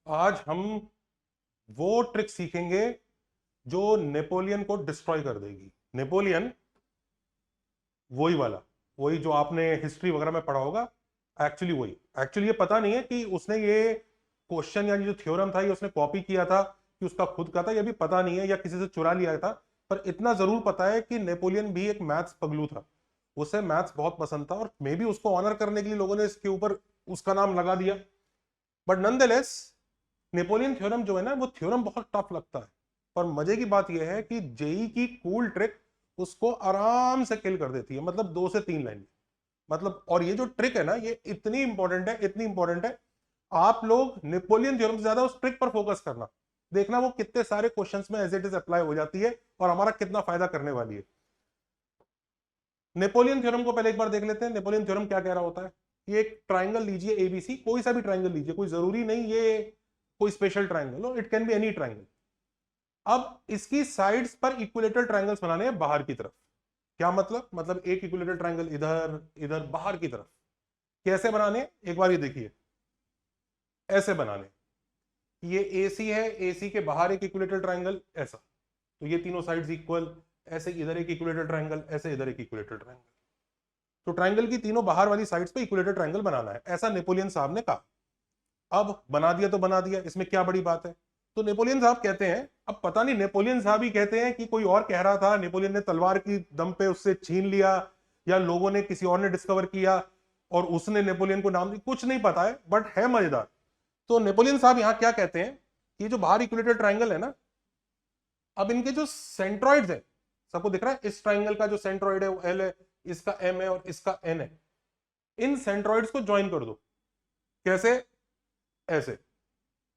आज हम वो ट्रिक सीखेंगे जो नेपोलियन को डिस्ट्रॉय कर देगी। नेपोलियन वही वाला, वही जो आपने हिस्ट्री वगैरह में पढ़ा होगा। एक्चुअली वही, एक्चुअली ये पता नहीं है कि उसने ये क्वेश्चन या जो थ्योरम था ये उसने कॉपी किया था कि उसका खुद का था, ये भी पता नहीं है, या किसी से चुरा लिया था। पर इतना जरूर पता है कि नेपोलियन भी एक मैथ्स पगलू था, उसे मैथ्स बहुत पसंद था और मे बी उसको ऑनर करने के लिए लोगों ने इसके ऊपर उसका नाम लगा दिया। बट नॉनदलेस नेपोलियन थ्योरम जो है ना, वो थ्योरम बहुत टफ लगता है। पर मजे की बात यह है कि जेई की कूल ट्रिक उसको आराम से किल कर देती है, मतलब 2 से 3 लाइन में। मतलब और ये जो ट्रिक है ना, ये इतनी इंपॉर्टेंट है, इतनी इंपॉर्टेंट है। आप लोग नेपोलियन थ्योरम से ज्यादा उस ट्रिक पर फोकस करना, देखना वो कितने सारे क्वेश्चंस में एज इट इज अप्लाई हो जाती है और हमारा कितना फायदा करने वाली है। नेपोलियन थ्योरम को पहले एक बार देख लेते हैं। नेपोलियन थ्योरम क्या कह रहा होता है? ये एक ट्राइंगल लीजिए एबीसी, कोई सा भी ट्राइंगल लीजिए, कोई जरूरी नहीं ये कोई स्पेशल ट्राइंगल हो, it can be any triangle. अब इसकी साइड्स पर इक्विलेटरल ट्राइंगल्स बनाने हैं बाहर की तरफ। क्या मतलब? मतलब एक इक्विलेटरल ट्राइंगल इधर इधर बाहर की तरफ। कैसे बनाने हैं? एक बार ये देखिए, ऐसे बनाने। ये एसी है, एसी के बाहर एक इक्विलेटरल ट्राइंगल ऐसा, तो ये तीनों साइड्स इक्वल। ऐसे इधर एक इक्विलेटरल ट्राइंगल, ऐसे इधर एक इक्विलेटरल ट्राइंगल। तो ट्राइंगल की तीनों बाहर वाली साइड्स पे इक्विलेटरल ट्राइंगल बनाना है, ऐसा नेपोलियन साहब ने कहा। अब बना दिया तो बना दिया, इसमें क्या बड़ी बात है? तो नेपोलियन साहब कहते हैं, अब पता नहीं नेपोलियन साहब ही कहते हैं कि कोई और कह रहा था, नेपोलियन ने तलवार की दम पे उससे छीन लिया, या लोगों ने किसी और ने डिस्कवर किया और उसने नेपोलियन को नाम दिया, कुछ नहीं पता है, बट है मजेदार। तो नेपोलियन साहब यहां क्या कहते हैं कि जो बाहर इक्विलेटरल ट्राइंगल है ना, अब इनके जो सेंट्रॉइड्स है, सबको दिख रहा है, इस ट्राइंगल का जो सेंट्रॉइड है वो एल है, इसका एम है और इसका एन है। इन सेंट्रॉइड्स को ज्वाइन कर दो। कैसे? ऐसे।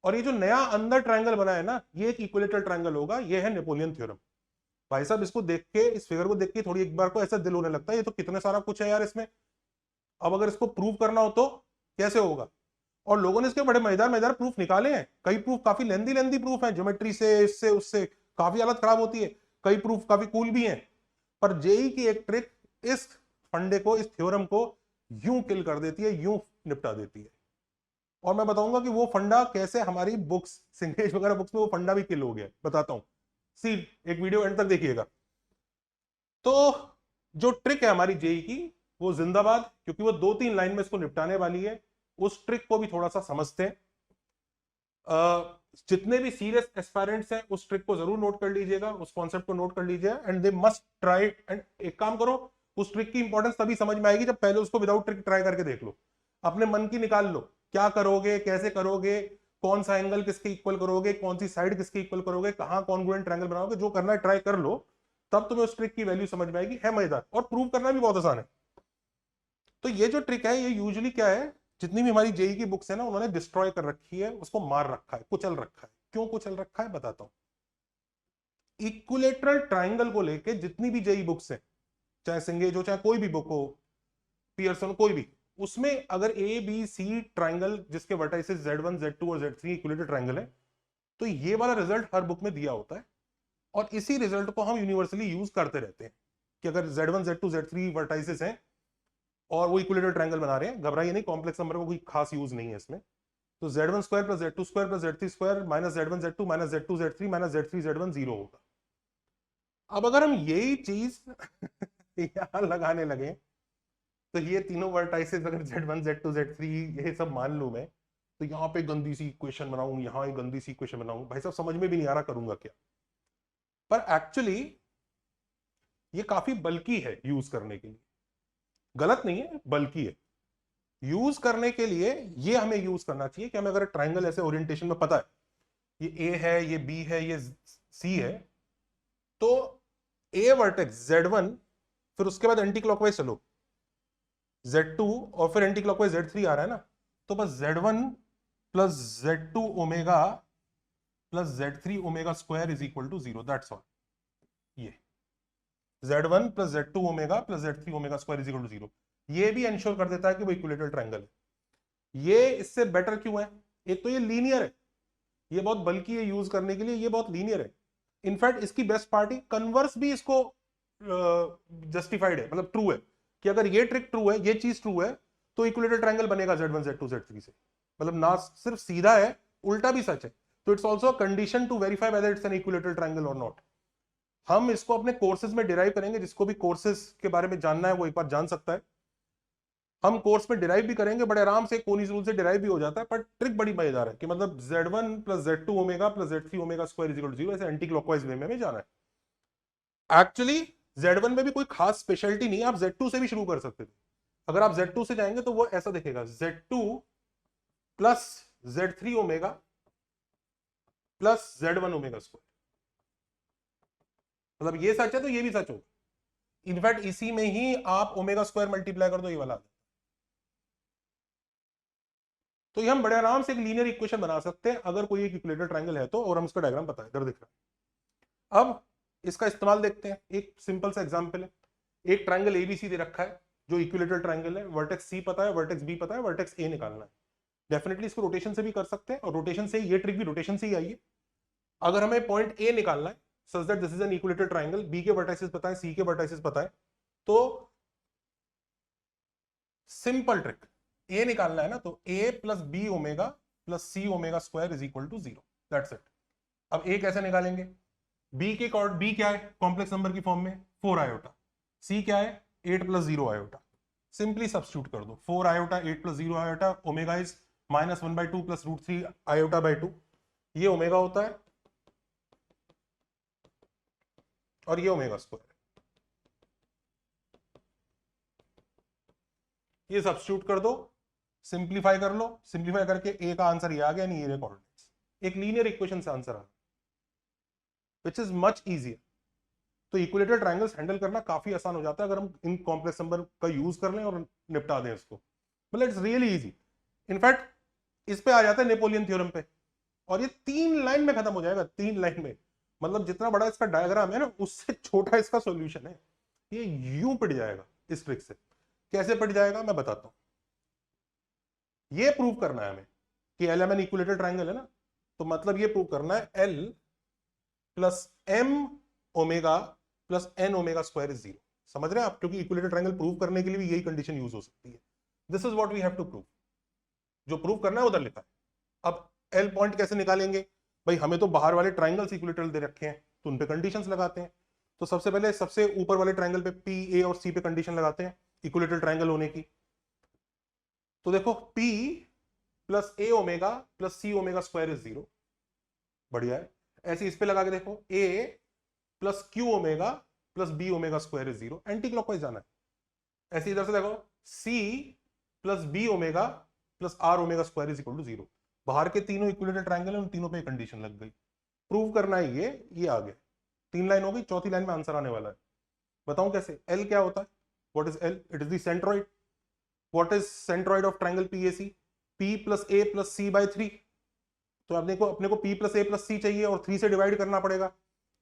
और ये जो नया अंदर ट्रायंगल बना है ना, ये एक इक्विलेटरल ट्रायंगल होगा, ये है नेपोलियन थ्योरम। भाई साहब इसको देख के, इस फिगर को देख के थोड़ी एक बार को ऐसा दिल होने लगता है, ये तो कितने सारा कुछ है यार इसमें। अब अगर इसको प्रूव करना हो तो कैसे होगा? और लोगों ने इसके बड़े मजेदार मजेदार प्रूफ निकाले हैं। कई प्रूफ काफी लेंदी लेंदी प्रूफ है, ज्योमेट्री से इससे उससे काफी हालत खराब होती है। कई प्रूफ काफी कूल भी हैं। पर जेई की एक ट्रिक इस फंडे को, इस थ्योरम को यूं किल कर देती है, यूं निपटा देती है। और मैं बताऊंगा कि वो फंडा कैसे हमारी बुक्स, सिंगेज वगैरह बुक्स में वो फंडा भी किल हो गया, बताता हूं। सी, एक वीडियो एंड तक देखिएगा। तो जो ट्रिक है हमारी जेई की, वो जिंदाबाद, क्योंकि वो 2-3 लाइन में इसको निपटाने वाली है। उस ट्रिक को भी थोड़ा सा समझते हैं। जितने भी सीरियस एस्पायरेंट्स हैं उस ट्रिक को जरूर नोट कर लीजिएगा, उस कॉन्सेप्ट को नोट कर लीजिएगा, and they must try. And एक काम करो, उस ट्रिक की इंपॉर्टेंस तभी समझ में आएगी जब पहले उसको विदाउट ट्रिक ट्राई करके देख लो। अपने मन की निकाल लो, क्या करोगे, कैसे करोगे, कौन सा एंगल किसके इक्वल करोगे, कौन सी साइड किसके इक्वल करोगे, कहां कॉन्ग्रुएंट ट्रायंगल बनाओगे, जो करना है ट्राई कर लो। तब तुम्हें उस ट्रिक की वैल्यू समझ में आएगी। है मजेदार और प्रूव करना भी बहुत आसान है। तो ये जो ट्रिक है, ये यूजुअली क्या है, जितनी भी हमारी जेई की बुक्स है ना, उन्होंने डिस्ट्रॉय कर रखी है, उसको मार रखा है, कुचल रखा है। क्यों कुचल रखा है बताता हूं। इक्विलेटरल ट्राइंगल को लेके जितनी भी जेई बुक्स हैं, चाहे सिंगेज हो चाहे कोई भी बुक हो, पियर्सन कोई भी, उसमें अगर ए बी सी ट्राइंगल जिसके वर्टाइसेस Z1 Z2 और Z3 इक्विलेटरल ट्राइंगल है, तो ये वाला रिजल्ट हर बुक में दिया होता है। और इसी रिजल्ट को हम यूनिवर्सली यूज करते रहते हैं कि अगर Z1 Z2 Z3 वर्टाइसेस हैं और वो इक्विलेटरल ट्राइंगल बना रहे हैं, घबराइए नहीं, कॉम्प्लेक्स नंबर का कोई खास यूज नहीं है इसमें। तो Z1 square plus Z2 square plus Z3 square minus Z1 Z2 minus Z2 Z3 minus Z3 Z1 0 होगा। अब अगर हम यही चीज यहां लगाने लगे, तो ये तीनों वर्टाइसेस अगर Z1 Z2 Z3 ये सब मान लूं मैं, तो यहाँ पे गंदी सी इक्वेशन बनाऊं, यहाँ एक गंदी सी इक्वेशन बनाऊं, भाई साहब समझ में भी नहीं आ रहा करूंगा क्या। पर एक्चुअली ये काफी बल्कि है यूज करने के लिए। गलत नहीं है, बल्कि है। यूज करने के लिए ये हमें यूज करना चाहिए कि हमें अगर ट्राइंगल ऐसे ओरिएंटेशन में पता है, ये ए है, ये बी है, ये सी है, तो ए वर्टेक्स Z1, फिर उसके बाद एंटी क्लॉकवाइज चलो Z2, और फिर एंटी क्लॉकवाइज Z3 आ रहा है ना, तो बस Z1 plus Z2 omega plus Z3 omega square is equal to 0, that's all. ये Z1 plus Z2 omega plus Z3 omega square is equal to 0, ये भी इंश्योर कर देता है कि वो इक्विलेटरल ट्रायंगल है। ये इससे बेटर क्यों है? एक तो ये लीनियर है, ये बहुत बल्कि है यूज करने के लिए, ये बहुत लीनियर है। इनफैक्ट इसकी बेस्ट पार्टी कन्वर्स भी इसको जस्टिफाइड है, मतलब ट्रू है कि अगर ये ट्रिक ट्रू है, ये चीज ट्रू है, तो इक्विलेटरल ट्रायंगल बनेगा Z1 Z2 Z3 से। मतलब ना सिर्फ सीधा है, उल्टा भी सच है। तो it's also condition to verify whether it's an equilateral triangle और नॉट। हम इसको अपने कोर्सेज में डिराइव करेंगे, जिसको भी कोर्सेज के बारे में जानना है वो एक बार जान सकता है। हम कोर्स में डिराइव भी करेंगे, बड़े आराम से कोनीज रूल से डिराइव भी हो जाता है, पर ट्रिक बड़ी मजेदार है कि मतलब z1 plus z2 omega plus z3 omega square is equal to 0, ऐसे एंटी क्लॉकवाइज वे में हमें जाना है। एक्चुअली z1 में भी कोई खास स्पेशलिटी नहीं है, आप z2 से भी शुरू कर सकते थे। अगर आप z2 से जाएंगे तो वो ऐसा दिखेगा, z2 plus z3 omega plus z1 omega square. मतलब ये सच है तो ये भी सच होगा। इनफैक्ट इसी में ही आप ओमेगा स्क्वायर मल्टीप्लाई कर दो, ये वाला। तो ये हम बड़े आराम से एक लीनियर इक्वेशन बना सकते हैं अगर कोई एक इक्विलेटरल ट्रायंगल है तो, और हम इसका डायग्राम पता है, इधर दिख रहा है। अब इसका इस्तेमाल देखते हैं। एक सिंपल सा एग्जांपल है, एक ट्रायंगल एबीसी दे रखा है जो इक्विलेटरल ट्रायंगल है, वर्टेक्स सी पता है, वर्टेक्स बी पता है, वर्टेक्स ए निकालना है। डेफिनेटली इसको रोटेशन से भी कर सकते हैं, और रोटेशन से ये ट्रिक भी रोटेशन से ही आई है। अगर हमें पॉइंट ए निकालना है such that this is an equilateral triangle, B के वर्टाइसेस पता है, सी के वर्टाइसेस पता है, तो सिंपल ट्रिक, ए निकालना है ना, तो A plus B omega plus C omega square is equal to 0, that's it. अब ए कैसे निकालेंगे? बी के बी क्या है कॉम्प्लेक्स नंबर की फॉर्म में 4 आयोटा, सी क्या है 8 प्लस 0 आयोटा। सिंपली सब्स्टिट्यूट कर दो, 4 iota 8 plus 0 iota, omega is -1/2 plus √3 iota by 2, ये ओमेगा होता है और ये ओमेगा स्क्वायर। ये सब्स्टिट्यूट कर दो, सिंप्लीफाई कर लो, सिंप्लीफाई करके ए का आंसर ये आ गया, नहीं ये कोऑर्डिनेट्स। एक लीनियर इक्वेशन से आंसर आ गया, विच इज मच इजियर। तो इक्विलेटरल ट्रायंगल्स हैंडल करना काफी आसान हो जाता है अगर हम इन कॉम्प्लेक्स नंबर का यूज कर लें और निपटा दें इसको, मतलब इट्स रियली इजी। इनफैक्ट इस पे आ जाता है नेपोलियन थ्योरम पे, और ये 3 लाइन में खत्म हो जाएगा, 3 लाइन में। मतलब जितना बड़ा इसका डायग्राम है ना, उससे छोटा इसका सॉल्यूशन है। ये यूं पिट जाएगा इस ट्रिक से। कैसे पिट जाएगा मैं बताता हूं। ये प्रूव करना है हमें कि L M N equilateral triangle है ना, तो मतलब ये प्रूव करना है L plus M omega plus N omega square is 0। समझ रहे हैं आप? क्योंकि इक्विलेटरल ट्रायंगल प्रूव करने के लिए भी यही कंडीशन यूज हो सकती है। This is what we have to prove. जो प्रूव करना है उधर लिखा है। अब एल पॉइंट कैसे निकालेंगे भाई? हमें तो बाहर वाले ट्रायंगल्स इक्विलेटरल दे रखे हैं, तो उन पे कंडीशंस लगाते हैं। तो सबसे पहले सबसे ऊपर वाले ट्रायंगल पे पी, ए और सी पे कंडीशन लगाते हैं इक्विलेटरल ट्रायंगल होने की। तो देखो P plus A omega plus C omega square is 0, बढ़िया है। ऐसे इस पे लगा के देखो, A plus Q omega plus B omega square is 0, anti clockwise जाना है। ऐसे इधर से देखो, C plus B omega plus R omega square is equal to 0। बाहर के तीनों इक्विलेटरल ट्रायंगल है, उन तीनों पे कंडीशन लग गई। प्रूव करना है ये आ गया। 3 लाइन हो गई, चौथी लाइन में आंसर आने वाला है। बताऊं कैसे? एल क्या होता है? What is L? It is the centroid. What is centroid of triangle PAC? P plus A plus C by 3। तो अपने को P plus A plus C चाहिए और 3 से डिवाइड करना पड़ेगा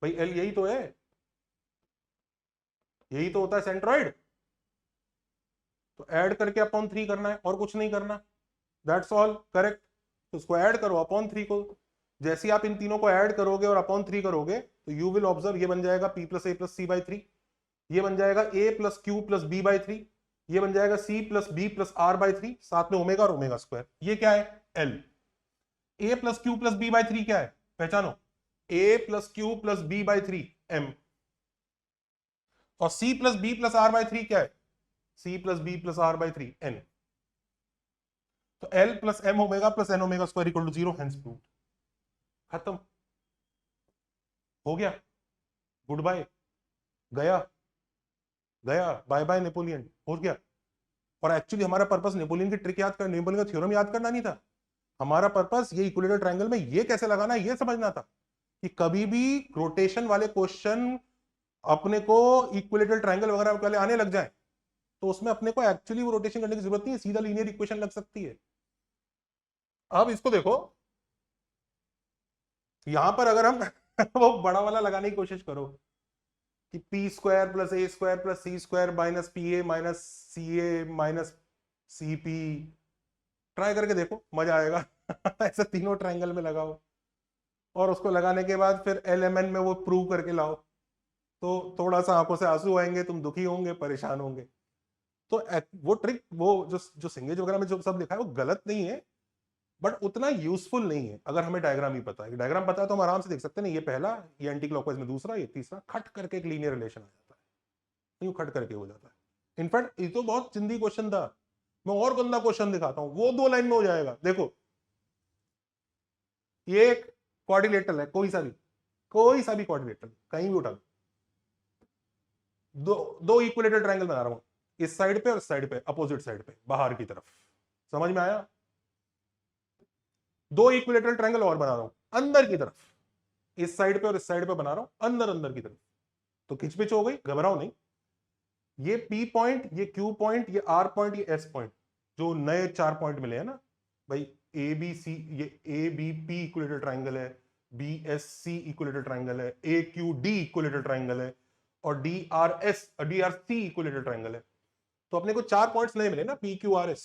भाई। L यही तो है, यही तो होता है सेंट्रोइड। तो ऐड करके अपॉन 3 करना है और कुछ नहीं करना, दैट्स ऑल। करेक्ट। तो इसको ऐड करो अपॉन 3 को। जैसे आप इन तीनों को ऐड करोगे और अपॉन 3 करोगे तो यू विल ऑब्जर्व ये बन जाएगा P plus A plus C by 3, ये बन जाएगा A plus Q plus B by 3, ये बन जाएगा C plus B plus R by 3, साथ में ओमेगा और ओमेगा स्क्वायर। ये क्या है? L। A plus Q plus B by 3 क्या है? पहचानो, A plus Q plus B by 3 M, और C plus B plus R by 3 क्या है? C plus B plus R by 3 N। तो L plus M omega plus N omega square equal to 0, hence proved. खत्म हो गया, good bye, गया गया, bye bye Napoleon, हो गया। और एक्चुअली हमारा पर्पस नेपोलियन की ट्रिक याद करना, नेपोलियन का थ्योरम याद करना नहीं था। हमारा पर्पस ये इक्विलेटरल ट्रायंगल में ये कैसे लगाना है ये समझना था, कि कभी भी रोटेशन वाले क्वेश्चन अपने को इक्विलेटरल ट्रायंगल वगैरह वाले आने लग जाए तो उसमें अपने को एक्चुअली वो रोटेशन करने की जरूरत नहीं है, सीधा लीनियर इक्वेशन लग सकती है। अब इसको देखो, यहां पर अगर हम वो बड़ा वाला लगाने की कोशिश करो कि P square plus A square plus C square minus P A minus C A minus C P, try करके देखो, मजा आएगा। ऐसे तीनों ट्रायंगल में लगाओ और उसको लगाने के बाद फिर LMN में वो प्रूव करके लाओ, तो थोड़ा सा आंखों से आंसू आएंगे, तुम दुखी होंगे, परेशान होंगे। तो वो ट्रिक, वो जो सिंगेज वगैरह में जो सब लिखा है वो गलत नहीं है, बट उतना यूजफुल नहीं है अगर हमें डायग्राम ही पता है। डायग्राम पता है तो हम आराम से देख सकते हैं, ये पहला, ये एंटी क्लॉकवाइज में दूसरा, ये तीसरा, खट करके एक लीनियर रिलेशन आ जाता है, यूं खट करके हो जाता है। इनफैक्ट ये तो बहुत चिंदी क्वेश्चन था, मैं और गंदा क्वेश्चन दिखाता हूं, वो 2 लाइन में हो जाएगा। देखो ये एक क्वाड्रिलेटरल है, कोई सा भी क्वाड्रिलेटरल कहीं भी उठा लो, दो इक्विलेटरल ट्रायंगल बना रहा हूं, इस साइड पे और इस साइड पे, अपोजिट साइड पे, बाहर की तरफ। समझ में आया? 2 इक्विलेटरल ट्रायंगल और बना रहा हूं अंदर की तरफ, इस साइड पे और इस साइड पे बना रहा हूं अंदर की तरफ। तो खिंचपिच हो गई, घबराओ नहीं। ये P पॉइंट, ये Q पॉइंट, ये R पॉइंट, ये S पॉइंट, जो नए 4 पॉइंट मिले हैं ना भाई, ABC, ये ABP इक्विलेटरल ट्रायंगल है, BSC इक्विलेटरल ट्रायंगल है, AQD इक्विलेटरल ट्रायंगल है, और DRC इक्विलेटरल ट्रायंगल है। तो अपने को 4 पॉइंट्स नहीं मिले ना, PQRS।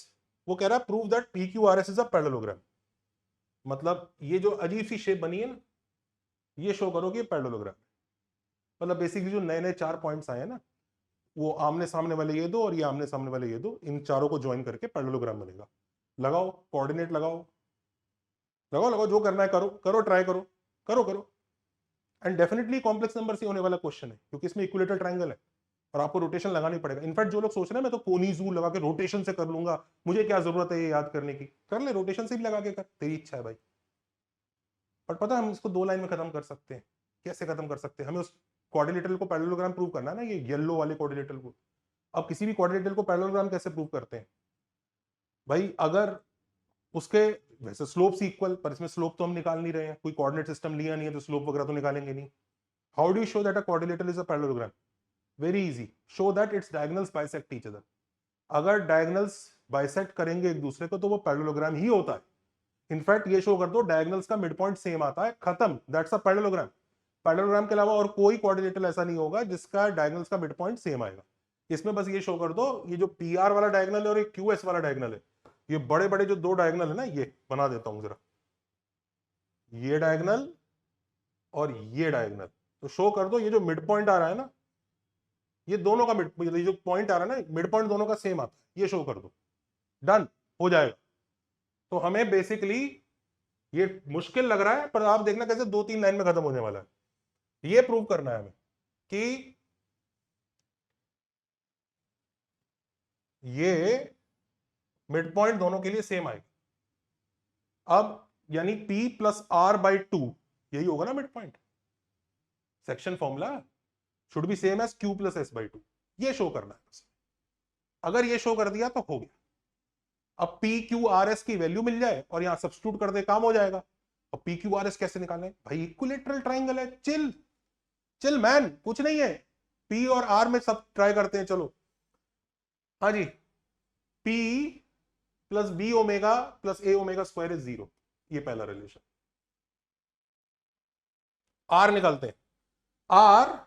वो कह रहा है prove that PQRS is a parallelogram. मतलब ये जो अजीब सी शेप बनी है ना, ये शो करो कि पैरेललोग्राम। मतलब बेसिकली जो नए नए 4 पॉइंट्स आए हैं ना, वो आमने सामने वाले ये दो और ये आमने सामने वाले ये दो, इन चारों को ज्वाइन करके पैरेललोग्राम बनेगा। लगाओ कोऑर्डिनेट, लगाओ जो करना है करो, ट्राई करो, करो। एंड डेफिनेटली कॉम्प्लेक्स नंबर से होने वाला क्वेश्चन है, क्योंकि इसमें इक्विलेटरल ट्रायंगल है और आपको रोटेशन लगानी पड़ेगा। इनफैक्ट जो लोग सोच रहे हैं मैं तो कोनीजू लगा के रोटेशन से कर लूंगा, मुझे क्या जरूरत है ये याद करने की, कर ले, रोटेशन से भी लगा के कर, तेरी इच्छा है भाई। पर पता है हम इसको 2 लाइन में खत्म कर सकते हैं। कैसे खत्म कर सकते हैं? हमें उस क्वाड्रिलेटरल को पैरेललोग्राम प्रूव करना है ना, ये येलो वाले क्वाड्रिलेटरल को। अब किसी भी क्वाड्रिलेटरल को पैरेललोग्राम कैसे प्रूव करते हैं भाई? अगर उसके वैसे स्लोप्स इक्वल, पर इसमें स्लोप तो हम निकाल नहीं रहे हैं, कोई कोऑर्डिनेट सिस्टम लिया नहीं है तो स्लोप वगैरह तो निकालेंगे नहीं। How do you show that a quadrilateral is a parallelogram? Very easy, show that it's diagonals bisect each other. अगर डायगोनल्स बाइसेक्ट करेंगे एक दूसरे को तो वो पैरेललोग्राम ही होता है। इनफैक्ट ये शो कर दो डायगोनल्स का मिड पॉइंट सेम आता है, खत्म, दैट्स अ पैरेललोग्राम। पैरेललोग्राम के अलावा और कोई कोऑर्डिनेटर ऐसा नहीं होगा जिसका डायगोनल्स का मिड पॉइंट सेम आएगा। इसमें बस ये शो कर दो, ये जो PR वाला डायगोनल है और ये QS वाला डायगोनल है, ये बड़े बड़े जो 2 डायगोनल है ना, ये बना देता हूं जरा, ये डायगोनल और ये डायगोनल, तो शो कर दो ये जो मिड पॉइंट आ रहा है ना, ये दोनों का ये जो पॉइंट आ रहा है ना, मिड पॉइंट दोनों का सेम आता है, ये शो कर दो, डन हो जाएगा। तो हमें बेसिकली ये मुश्किल लग रहा है, पर आप देखना कैसे 2-3 लाइन में खत्म होने वाला है। ये प्रूव करना है हमें कि ये मिड पॉइंट दोनों के लिए सेम आएगा। अब यानी P प्लस R/2 यही होगा ना mid point. Section formula should be same as Q plus S/2, ये शो करना है। अगर ये शो कर दिया तो हो गया। अब PQRS की वैल्यू मिल जाए और यहां सब्स्टिट्यूट कर दे, काम हो जाएगा। और PQRS कैसे निकालें भाई? इक्विलेटरल ट्रायंगल है, चिल मैन, कुछ नहीं है। P और R में सब ट्राई करते हैं, चलो। हाँ जी, P plus B omega plus A omega square is 0, ये पहला रिलेशन। R निकालते हैं, R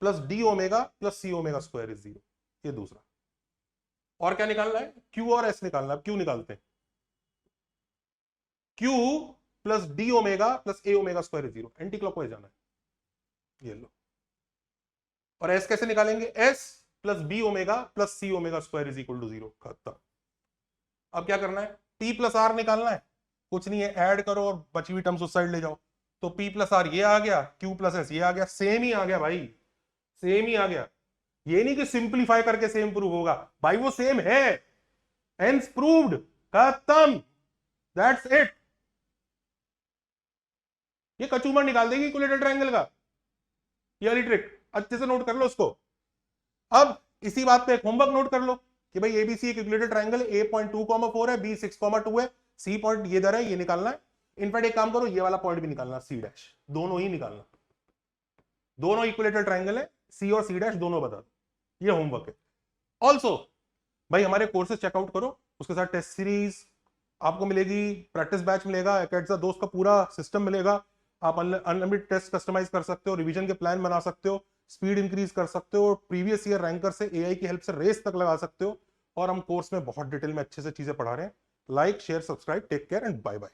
plus D omega plus C omega square is 0, ये दूसरा। और क्या निकालना है? Q और S निकालना है। Q निकालते हैं, Q plus D omega plus A omega square is 0, anti clockwise जाना है, ये लो। और S कैसे निकालेंगे? S plus B omega plus C omega square is equal to 0, खत्म। अब क्या करना है? P प्लस R निकालना है, कुछ नहीं है, ऐड करो और बची हुई टर्म्स उस साइड ले जाओ। तो P प्लस R ये आ गया, Q प्लस S ये आ गया, सेम ही आ गया भाई, सेम ही आ गया। ये नहीं कि सिंप्लीफाई करके सेम प्रूव होगा भाई, वो सेम है, हेंस प्रूव्ड, खत्म, दैट्स इट। ये कचूमर निकाल देगी इक्विलेटरल ट्रायंगल का, ये वाली ट्रिक अच्छे से नोट कर लो उसको। अब इसी बात पे एक होमवर्क नोट कर लो कि भाई ABC एक इक्विलेटरल ट्रायंगल, A.2,4 है, B6,2 है, C पॉइंट ये इधर है, ये निकालना है। इनफैक्ट एक काम करो, ये वाला पॉइंट भी निकालना, C डैश, दोनों ही निकालना, दोनों इक्विलेटरल ट्रायंगल है, C और C डैश दोनों बता दो, ये होमवर्क है। ऑल्सो भाई हमारे कोर्सेज चेकआउट करो, उसके साथ टेस्ट सीरीज आपको मिलेगी, प्रैक्टिस बैच मिलेगा, एकेडसा दोस्त का पूरा सिस्टम मिलेगा। आप अनलिमिटेड टेस्ट कस्टमाइज कर सकते हो, रिवीजन के प्लान बना सकते हो, स्पीड इंक्रीज कर सकते हो, प्रीवियस ईयर रैंकर से AI की हेल्प से रेस तक लगा सकते हो। और हम कोर्स में बहुत डिटेल में अच्छे से चीजें पढ़ा रहे हैं। Like, share, subscribe, take care and bye bye.